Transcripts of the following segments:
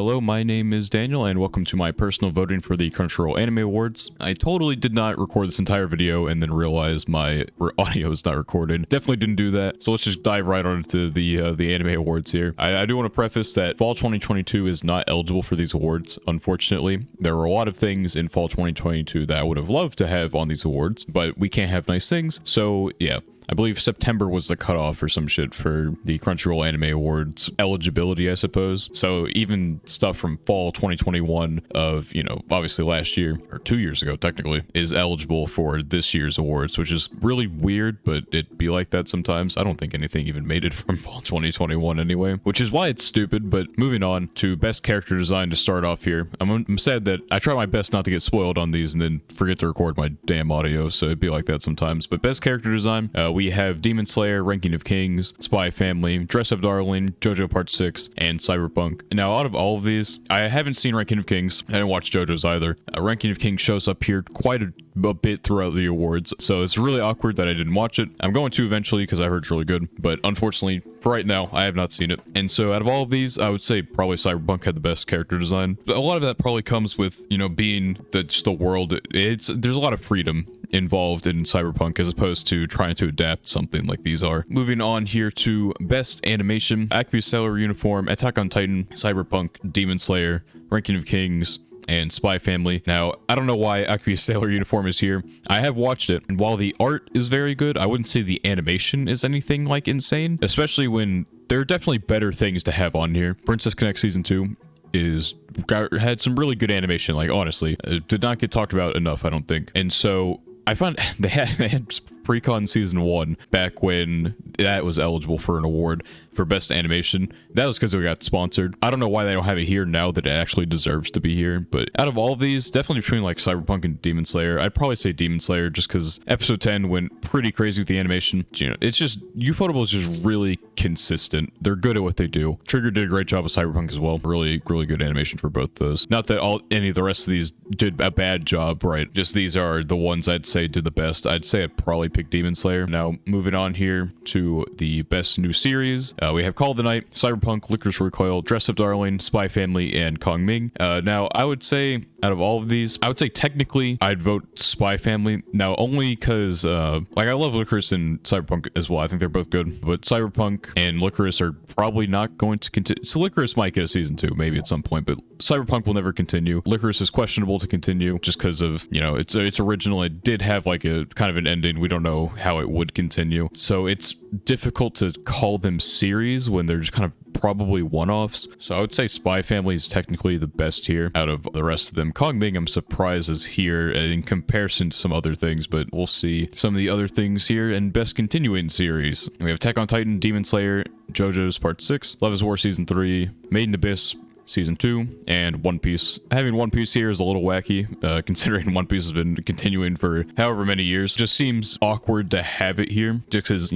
Hello, my name is Daniel, and welcome to my personal voting for the Crunchyroll Anime Awards. I totally did not record this entire video and then realized my audio is not recorded. Definitely didn't do that, so let's just dive right on into the Anime Awards here. I do want to preface that Fall 2022 is not eligible for these awards, unfortunately. There were a lot of things in Fall 2022 that I would have loved to have on these awards, but we can't have nice things, so yeah. I believe September was the cutoff or some shit for the Crunchyroll Anime Awards eligibility, I suppose. So even stuff from fall 2021 of, obviously last year, or 2 years ago technically, is eligible for this year's awards, which is really weird, but it'd be like that sometimes. I don't think anything even made it from fall 2021 anyway, which is why it's stupid. But moving on to best character design to start off here. I'm sad that I try my best not to get spoiled on these and then forget to record my damn audio, so it'd be like that sometimes. But best character design, we have Demon Slayer, Ranking of Kings, Spy Family, Dress Up Darling, JoJo Part 6, and Cyberpunk. Now, out of all of these, I haven't seen Ranking of Kings. I didn't watch JoJo's either. Ranking of Kings shows up here quite a bit throughout the awards, so it's really awkward that I didn't watch it. I'm going to eventually because I heard it's really good, but unfortunately, for right now, I have not seen it. And so out of all of these, I would say probably Cyberpunk had the best character design. But a lot of that probably comes with, being just the world. There's a lot of freedom involved in Cyberpunk as opposed to trying to adapt something like these are. Moving on here to best animation, Akiba Sailor Uniform, Attack on Titan, Cyberpunk, Demon Slayer, Ranking of Kings, and Spy Family. Now, I don't know why Akiba Sailor Uniform is here. I have watched it, and while the art is very good, I wouldn't say the animation is anything like insane, especially when there are definitely better things to have on here. Princess Connect Season 2 had some really good animation, like honestly. It did not get talked about enough, I don't think. And so I found they had Precon Season 1 back when that was eligible for an award for best animation. That was because it got sponsored. I don't know why they don't have it here now that it actually deserves to be here, but out of all of these, definitely between like Cyberpunk and Demon Slayer, I'd probably say Demon Slayer just because episode 10 went pretty crazy with the animation. It's just, Ufotable is just really consistent. They're good at what they do. Trigger did a great job with Cyberpunk as well. Really, really good animation for both those. Not that any of the rest of these did a bad job, right? Just these are the ones I'd say did the best. I'd say I'd probably pick Demon Slayer. Now, moving on here to the best new series. We have Call of the Night, Cyberpunk, Licorice Recoil, Dress Up Darling, Spy Family, and Kong Ming. Now, I would say out of all of these, I would say technically I'd vote Spy Family. Now, only because, I love Licorice and Cyberpunk as well. I think they're both good. But Cyberpunk and Licorice are probably not going to continue. So Licorice might get a season 2, maybe at some point, but Cyberpunk will never continue. Licorice is questionable to continue just because of, it's original. It did have like a kind of an ending. We don't know how it would continue. So it's difficult to call them series when they're just kind of probably one-offs. So I would say Spy Family is technically the best here out of the rest of them. Kong Ming, I'm surprised is here in comparison to some other things, but we'll see some of the other things here. And best continuing series, we have Attack on Titan, Demon Slayer, JoJo's Part 6, Love is War Season 3, Made in Abyss Season 2, and One Piece. Having One Piece here is a little wacky, considering One Piece has been continuing for however many years. Just seems awkward to have it here, just because,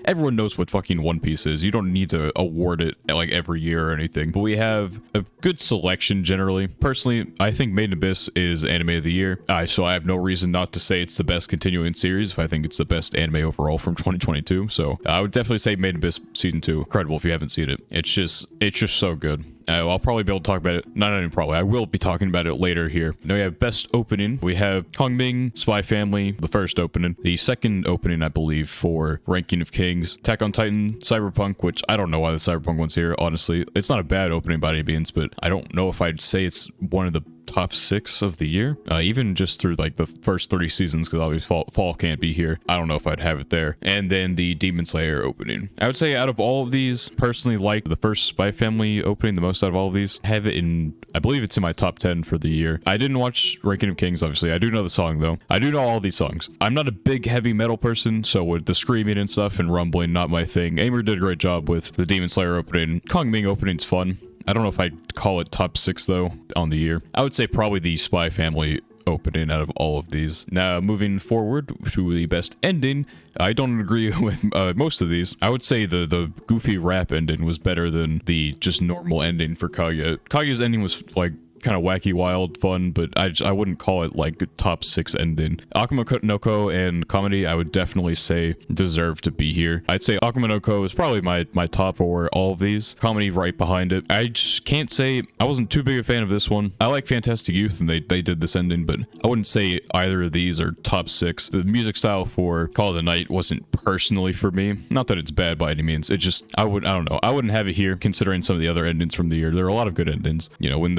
everyone knows what fucking One Piece is. You don't need to award it like every year or anything. But we have a good selection generally. Personally, I think Made in Abyss is Anime of the Year, so I have no reason not to say it's the best continuing series if I think it's the best anime overall from 2022. So I would definitely say Made in Abyss Season 2. Incredible if you haven't seen it. It's just so good. I'll probably be able to talk about it. Not even probably. I will be talking about it later here. Now we have best opening. We have Kong Ming, Spy Family, the first opening. The second opening, I believe, for Ranking of Kings, Attack on Titan, Cyberpunk, which I don't know why the Cyberpunk one's here, honestly. It's not a bad opening by any means, but I don't know if I'd say it's one of the top 6 of the year, even just through like the first 30 seasons, because obviously fall can't be here. I don't know if I'd have it there. And then the Demon Slayer opening. I would say out of all of these, personally like the first Spy Family opening the most out of all of these. Have it in, I believe it's in my top 10 for the year. I didn't watch Ranking of Kings, obviously. I do know the song though. I do know all these songs. I'm not a big heavy metal person, so with the screaming and stuff and rumbling, not my thing. Aimer did a great job with the Demon Slayer opening. Kong Ming opening's fun. I don't know if I'd call it top 6 though on the year. I would say probably the Spy Family opening out of all of these. Now, moving forward to the best ending, I don't agree with most of these. I would say the goofy rap ending was better than the just normal ending for Kaguya. Kaguya's ending was like kind of wacky, wild, fun, but I wouldn't call it like top 6 ending. Akuma no Ko and comedy, I would definitely say deserve to be here. I'd say Akuma no Ko is probably my top for all of these. Comedy right behind it. I just can't say I wasn't too big a fan of this one. I like Fantastic Youth and they did this ending, but I wouldn't say either of these are top 6. The music style for Call of the Night wasn't personally for me. Not that it's bad by any means. It just I don't know. I wouldn't have it here considering some of the other endings from the year. There are a lot of good endings. You know, when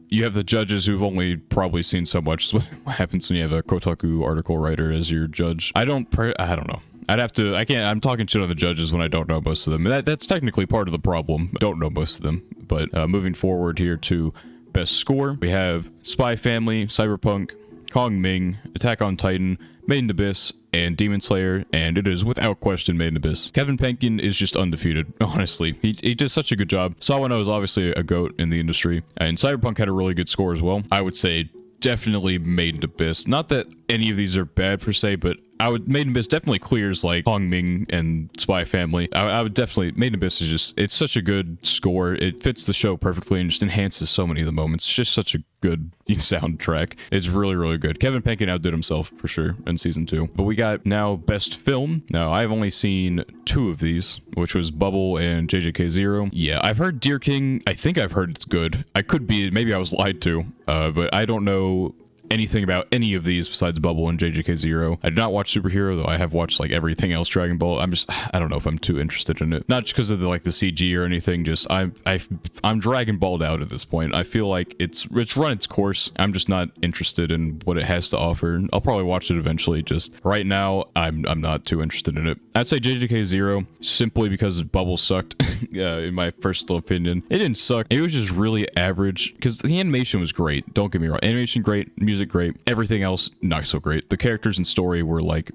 you have the judges who've only probably seen so much. So what happens when you have a Kotaku article writer as your judge? I don't know. I'm talking shit on the judges when I don't know most of them. That's technically part of the problem. I don't know most of them. But moving forward here to best score, we have Spy Family, Cyberpunk, Kong Ming, Attack on Titan, Made in Abyss, and Demon Slayer, and it is without question Made in Abyss. Kevin Penkin is just undefeated, honestly. He did such a good job. Sawano is obviously a GOAT in the industry, and Cyberpunk had a really good score as well. I would say definitely Made in Abyss. Not that any of these are bad per se, but Made in Abyss definitely clears like Kong Ming and Spy Family. I would definitely, Made in Abyss is just, it's such a good score. It fits the show perfectly and just enhances so many of the moments. It's just such a good soundtrack. It's really, really good. Kevin Penkin outdid himself for sure in season 2. But we got now best film. Now I've only seen 2 of these, which was Bubble and JJK0. Yeah, I've heard Deer King. I think I've heard it's good. I could be, maybe I was lied to, but I don't know anything about any of these besides Bubble and JJK0. I did not watch Superhero, though I have watched like everything else Dragon Ball. I don't know if I'm too interested in it. Not just because of the CG or anything, just I'm Dragon Balled out at this point. I feel like it's run its course. I'm just not interested in what it has to offer. I'll probably watch it eventually. Just right now, I'm not too interested in it. I'd say JJK0 simply because Bubble sucked. In my personal opinion, it didn't suck. It was just really average because the animation was great. Don't get me wrong, animation great, music great, everything else not so great. The characters and story were like,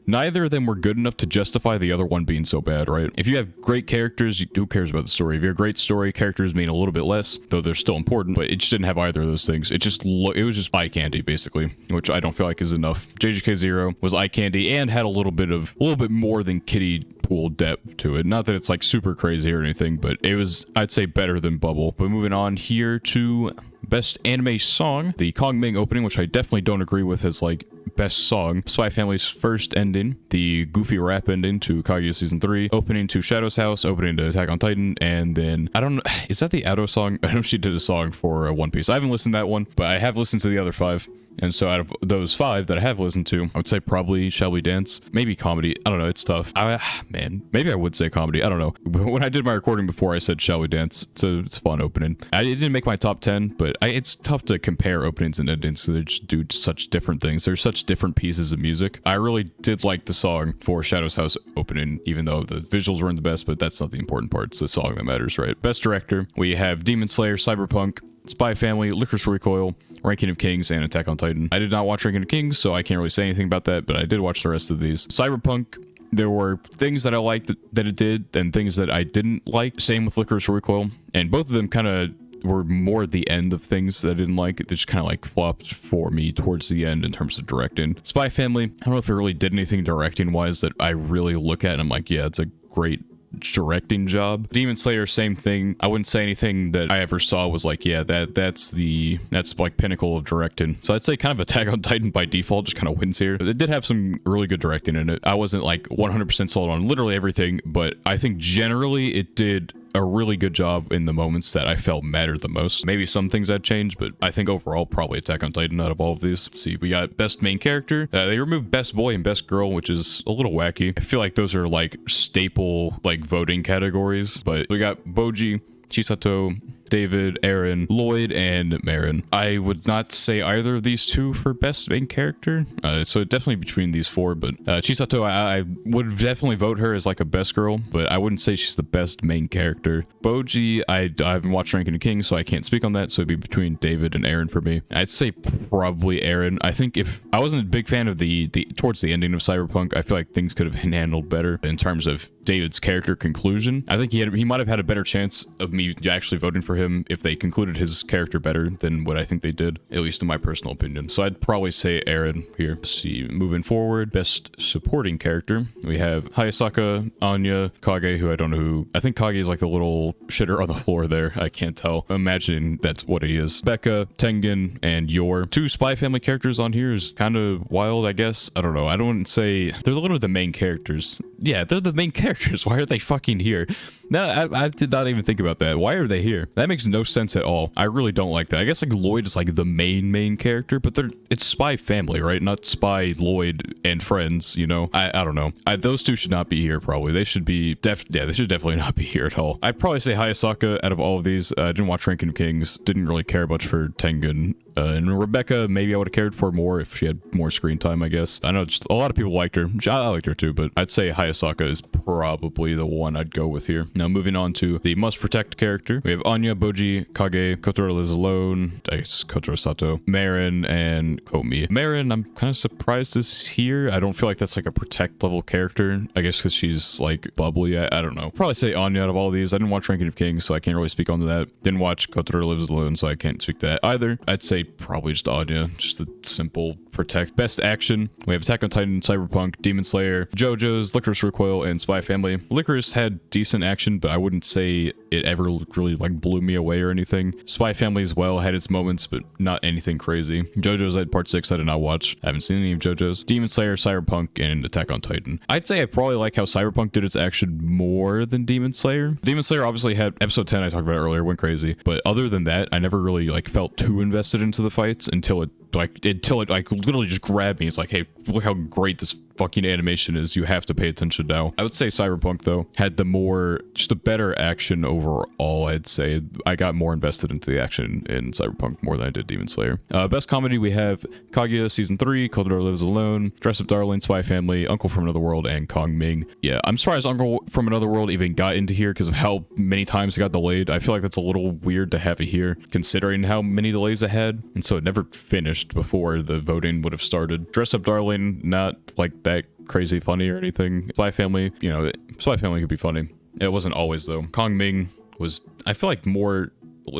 neither of them were good enough to justify the other one being so bad, right? If you have great characters, who cares about the story? If you have a great story, characters mean a little bit less, though they're still important, but it just didn't have either of those things. It was just eye candy, basically, which I don't feel like is enough. JJK0 was eye candy and had a little bit more than kiddie pool depth to it. Not that it's like super crazy or anything, but it was, I'd say, better than Bubble. But moving on here to best anime song, the Kong Ming opening, which I definitely don't agree with as like best song. Spy Family's first ending, the goofy rap ending to Kaguya season 3, opening to Shadow's House, opening to Attack on Titan, and then I don't know, is that the Ado song? I know she did a song for One Piece. I haven't listened to that one, but I have listened to the other 5. And so out of those 5 that I have listened to, I would say probably Shall We Dance, maybe comedy. I don't know, it's tough. Maybe I would say comedy. I don't know. When I did my recording before, I said Shall We Dance. It's a fun opening. It didn't make my top 10, but it's tough to compare openings and endings because they just do such different things. There's such different pieces of music. I really did like the song for Shadow's House opening, even though the visuals weren't the best, but that's not the important part. It's the song that matters, right? Best director, we have Demon Slayer, Cyberpunk, Spy Family, Licorice Recoil, Ranking of Kings, and Attack on Titan. I did not watch Ranking of Kings, so I can't really say anything about that, but I did watch the rest of these. Cyberpunk, there were things that I liked that it did, and things that I didn't like. Same with Licorice Recoil, and both of them kind of were more at the end of things that I didn't like. It just kind of like flopped for me towards the end in terms of directing. Spy Family, I don't know if it really did anything directing-wise that I really look at and I'm like, yeah, it's a great directing job. Demon Slayer, same thing. I wouldn't say anything that I ever saw was like, yeah, that's like pinnacle of directing. So I'd say kind of Attack on Titan by default just kind of wins here. It did have some really good directing in it. I wasn't like 100% sold on literally everything, but I think generally it did a really good job in the moments that I felt mattered the most. Maybe some things I'd change, but I think overall probably Attack on Titan out of all of these. Let's see, we got best main character. They removed best boy and best girl, which is a little wacky. I feel like those are like staple like voting categories, but we got Boji, Chisato, David, Aaron, Lloyd, and Marin. I would not say either of these 2 for best main character. So definitely between these 4, but Chisato, I would definitely vote her as like a best girl, but I wouldn't say she's the best main character. Boji, I haven't watched Ranking of Kings, so I can't speak on that, so it'd be between David and Aaron for me. I'd say probably Aaron. I think if I wasn't a big fan of the towards the ending of Cyberpunk, I feel like things could have been handled better in terms of David's character conclusion. I think he might have had a better chance of me actually voting for him if they concluded his character better than what I think they did, at least in my personal opinion. So I'd probably say Aaron here. Let's see, moving forward, best supporting character. We have Hayasaka, Anya, Kage, who I don't know who. I think Kage is like the little shitter on the floor there. I can't tell. I'm imagining that's what he is. Becca, Tengen, and Yor. 2 Spy Family characters on here is kind of wild, I guess. I don't know. I don't say... They're literally the main characters. Yeah, they're the main characters. Why are they fucking here? No, I did not even think about that. Why are they here? That makes no sense at all. I really don't like that. I guess like Lloyd is like the main character, but it's Spy Family, right? Not Spy Lloyd and friends, you know? I don't know. Those 2 should not be here, probably. They should be... they should definitely not be here at all. I'd probably say Hayasaka out of all of these. I didn't watch Ranking of Kings. Didn't really care much for Tengen. And Rebecca, maybe I would have cared for more if she had more screen time, I guess. I know just a lot of people liked her. I liked her too, but I'd say Hayasaka is probably the one I'd go with here. Now, moving on to the must protect character. We have Anya, Boji, Kage, Kotaro lives alone, I guess Kotaro Sato, Marin, and Komi. Marin, I'm kind of surprised is here. I don't feel like that's like a protect level character. I guess because she's like bubbly. I don't know. Probably say Anya out of all these. I didn't watch Ranking of Kings, so I can't really speak on that. Didn't watch Kotaro lives alone, so I can't speak to that either. I'd say probably just Anya, just the simple protect. Best action, we have Attack on Titan, Cyberpunk, Demon Slayer, JoJo's, Licorice Recoil, and Spy Family. Licorice had decent action, but I wouldn't say it ever really like blew me away or anything. Spy Family as well had its moments, but not anything crazy. JoJo's at part 6 I did not watch. I haven't seen any of JoJo's. Demon Slayer, Cyberpunk, and Attack on Titan. I'd say I probably like how Cyberpunk did its action more than Demon Slayer. Demon Slayer obviously had episode 10 I talked about earlier, went crazy, but other than that, I never really like felt too invested into the fights until it literally just grabbed me. It's like, hey, look how great this fucking animation is. You have to pay attention now. I would say Cyberpunk though had just a better action overall. I'd say I got more invested into the action in Cyberpunk more than I did Demon Slayer. Best comedy, we have Kaguya season 3, Kotaro Lives Alone, Dress Up Darling, Spy Family, Uncle from Another World, and Kong Ming. Yeah, I'm surprised Uncle from Another World even got into here because of how many times it got delayed. I feel like that's a little weird to have it here considering how many delays it had, and so it never finished before the voting would have started. Dress Up Darling, not like that crazy funny or anything. Spy Family, you know, Spy Family could be funny. It wasn't always though. Kong Ming was, I feel like, more,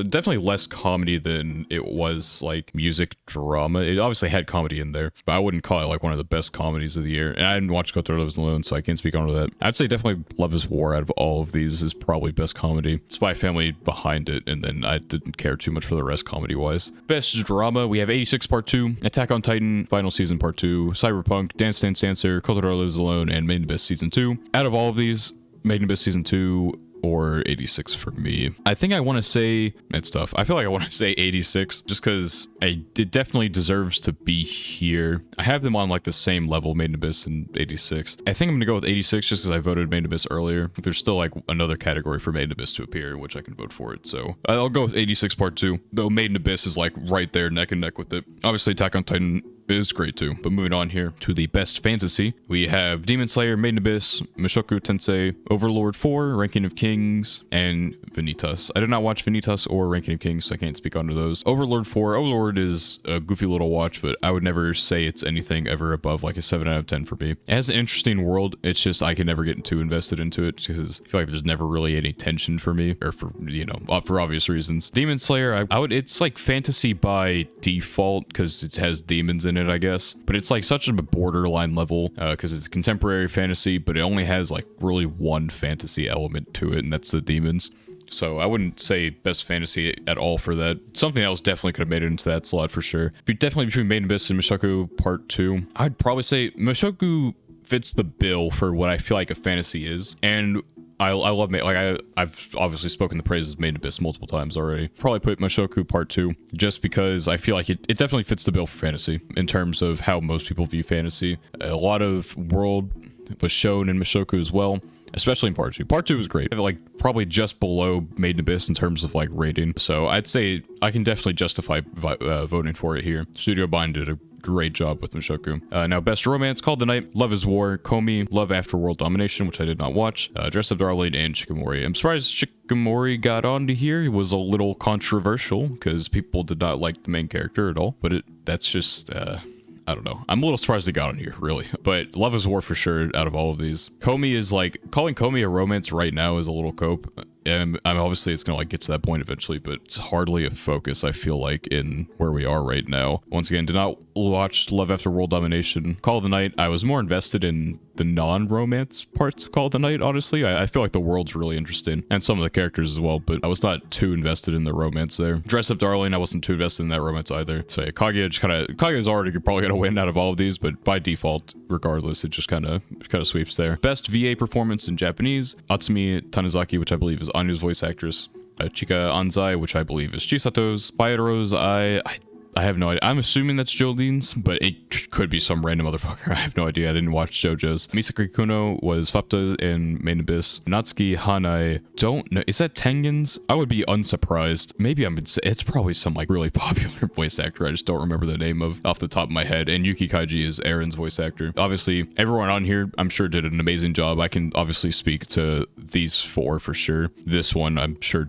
definitely less comedy than it was like music drama. It obviously had comedy in there, but I wouldn't call it like one of the best comedies of the year. And I didn't watch Kotaro Lives Alone, so I can't speak on that. I'd say definitely Love is War out of all of these is probably best comedy. Spy Family behind it, and then I didn't care too much for the rest comedy wise. Best drama, we have 86 Part 2, Attack on Titan, Final Season Part 2, Cyberpunk, Dance Dance Dancer, Kotaro Lives Alone, and Made in Abyss Season 2. Out of all of these, Made in Abyss Season 2 or 86 for me. I think I want to say, it's tough. I feel like I want to say 86 just because it definitely deserves to be here. I have them on like the same level, Made in Abyss and 86. I think I'm going to go with 86 just because I voted Made in Abyss earlier. There's still like another category for Made in Abyss to appear in which I can vote for it. So I'll go with 86 Part 2, though Made in Abyss is like right there neck and neck with it. Obviously Attack on Titan is great too. But moving on here to the best fantasy, we have Demon Slayer, Made in Abyss, Mushoku Tensei, Overlord 4, Ranking of Kings, and Vanitas. I did not watch Vanitas or Ranking of Kings, so I can't speak onto those. Overlord 4, Overlord is a goofy little watch, but I would never say it's anything ever above like a 7 out of 10 for me. It has an interesting world. It's just I can never get too invested into it because I feel like there's never really any tension for me, or for, you know, for obvious reasons. Demon Slayer, it's like fantasy by default because it has demons in it, I guess, but it's like such a borderline level because it's contemporary fantasy, but it only has like really one fantasy element to it, and that's the demons. So I wouldn't say best fantasy at all for that. Something else definitely could have made it into that slot for sure. Definitely between Made in Abyss and Mushoku Part 2. I'd probably say Mushoku fits the bill for what I feel like a fantasy is, and I love, like, I've obviously spoken the praises of Made in Abyss multiple times already. Probably put Mushoku Part 2 just because I feel like it definitely fits the bill for fantasy in terms of how most people view fantasy. A lot of world was shown in Mushoku as well, especially in Part 2. Part 2 was great. Like, probably just below Made in Abyss in terms of, like, rating. So I'd say I can definitely justify voting for it here. Studio Bind did a great job with Mushoku. Now, best romance, Called the Night, Love is War, Komi, Love After World Domination, which I did not watch, Dress Up Darling, and Shikamori. I'm surprised Shikamori got onto here. It was a little controversial because people did not like the main character at all, but that's just, I don't know. I'm a little surprised they got on here, really. But Love is War for sure out of all of these. Komi is like, calling Komi a romance right now is a little cope. I'm obviously it's gonna like get to that point eventually, but it's hardly a focus, I feel like, in where we are right now. Once again, did not watch Love After World Domination. Call of the Night, I was more invested in the non-romance parts of Call of the Night, honestly. I feel like the world's really interesting, and some of the characters as well, but I was not too invested in the romance there. Dress Up Darling, I wasn't too invested in that romance either. So yeah, Kaguya is already probably gonna win out of all of these, but by default, regardless, it just kind of sweeps there. Best VA performance in Japanese, Atsumi Tanizaki, which I believe is Anya's voice actress. Chika Anzai, which I believe is Chisato's. Fire-Rose, I have no idea. I'm assuming that's Jolene's, but it could be some random motherfucker. I have no idea. I didn't watch JoJo's. Misaki Kuno was Fapta in Main Abyss. Natsuki Hanai, don't know. Is that Tengen's? I would be unsurprised. Maybe it's probably some like really popular voice actor. I just don't remember the name of off the top of my head. And Yuki Kaji is Aaron's voice actor. Obviously, everyone on here, I'm sure did an amazing job. I can obviously speak to these four for sure. This one, I'm sure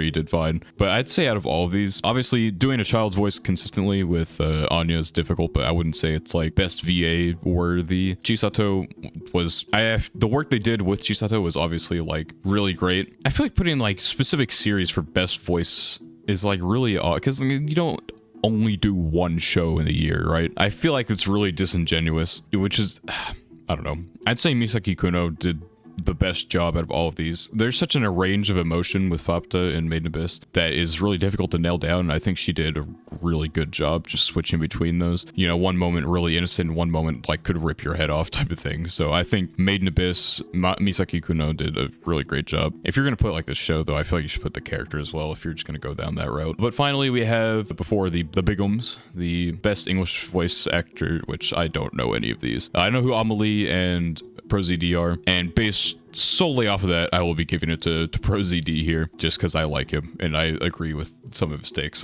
you did fine. But I'd say out of all of these, obviously doing a child's voice consistently with Anya is difficult, but I wouldn't say it's like best VA worthy. Chisato was the work they did with Chisato was obviously like really great. I feel like putting like specific series for best voice is like really odd because you don't only do one show in a year, right? I feel like it's really disingenuous, which is I don't know. I'd say Misaki Kuno did the best job out of all of these. There's such a range of emotion with Fapta and Maiden Abyss that is really difficult to nail down. I think she did a really good job just switching between those. You know, one moment really innocent, one moment like could rip your head off type of thing. So I think Maiden Abyss, Misaki Kuno did a really great job. If you're going to put like this show though, I feel like you should put the character as well if you're just going to go down that route. But finally we have before the bigums, the best English voice actor, which I don't know any of these. I know who Amelie and ProZD are, and based solely off of that, I will be giving it to ProZD here, just because I like him, and I agree with some of his takes.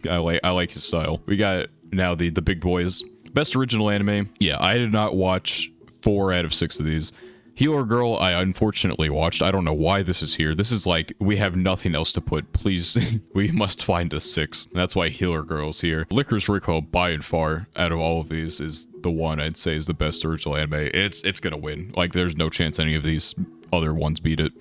I like his style. We got now the big boys. Best original anime. Yeah, I did not watch 4 out of 6 of these. Healer Girl, I unfortunately watched. I don't know why this is here. This is like, we have nothing else to put. Please, we must find a 6. That's why Healer Girl's here. Licorice Recoil, by and far, out of all of these, is the one I'd say is the best original anime. It's gonna win. Like, there's no chance any of these other ones beat it.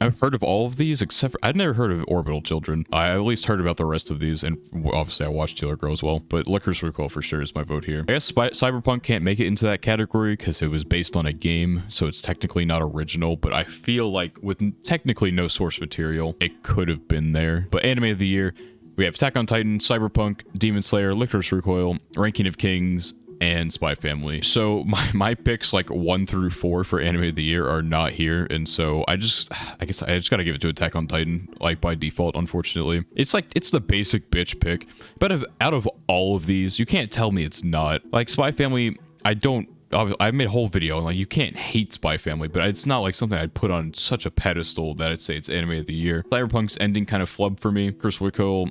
I've heard of all of these except for I'd never heard of Orbital Children. I at least heard about the rest of these, and obviously I watched Healer Girl as well, but Licorice Recoil for sure is my vote here. I guess Cyberpunk can't make it into that category because it was based on a game, so it's technically not original, but I feel like with technically no source material, it could have been there. But Anime of the Year, we have Attack on Titan, Cyberpunk, Demon Slayer, Licorice Recoil, Ranking of Kings, and Spy Family. So my picks like 1 through 4 for Anime of the Year are not here, and so I guess I just gotta give it to Attack on Titan, like by default, unfortunately. It's the basic bitch pick, but out of all of these, you can't tell me it's not. Like Spy Family, I made a whole video, and like you can't hate Spy Family, but it's not like something I'd put on such a pedestal that I'd say it's Anime of the Year. Cyberpunk's ending kind of flubbed for me. Curse Recoil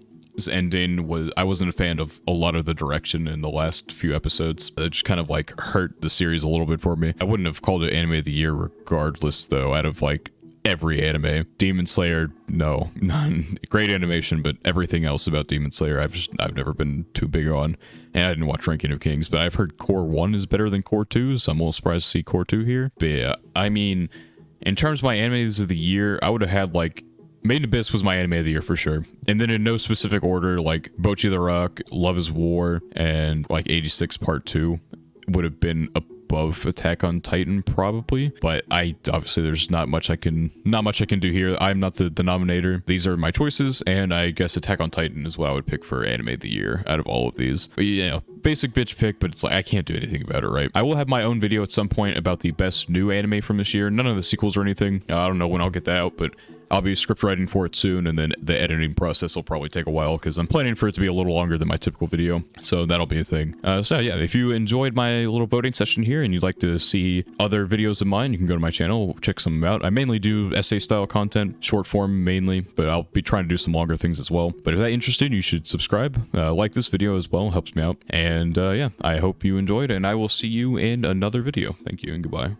ending I wasn't a fan of a lot of the direction in the last few episodes. It just kind of like hurt the series a little bit for me. I wouldn't have called it Anime of the Year regardless though, out of like every anime. Demon Slayer, no, none. Great animation, but everything else about Demon Slayer I've never been too big on. And I didn't watch Ranking of Kings, but I've heard Core 1 is better than Core 2, so I'm a little surprised to see Core 2 here. But yeah, I mean, in terms of my animes of the year, I would have had like Maiden Abyss was my anime of the year for sure. And then in no specific order, like Bocchi the Rock, Love is War, and like 86 Part 2 would have been above Attack on Titan probably. But obviously there's not much I can do here. I'm not the denominator. These are my choices, and I guess Attack on Titan is what I would pick for anime of the year out of all of these. But, you know, basic bitch pick, but it's like I can't do anything about it, right? I will have my own video at some point about the best new anime from this year. None of the sequels or anything. I don't know when I'll get that out, but I'll be script writing for it soon, and then the editing process will probably take a while because I'm planning for it to be a little longer than my typical video, so that'll be a thing. So yeah, if you enjoyed my little voting session here and you'd like to see other videos of mine, you can go to my channel, check some out. I mainly do essay style content, short form mainly, but I'll be trying to do some longer things as well. But if that interested, you should subscribe, like this video as well, helps me out. And yeah, I hope you enjoyed, and I will see you in another video. Thank you and goodbye.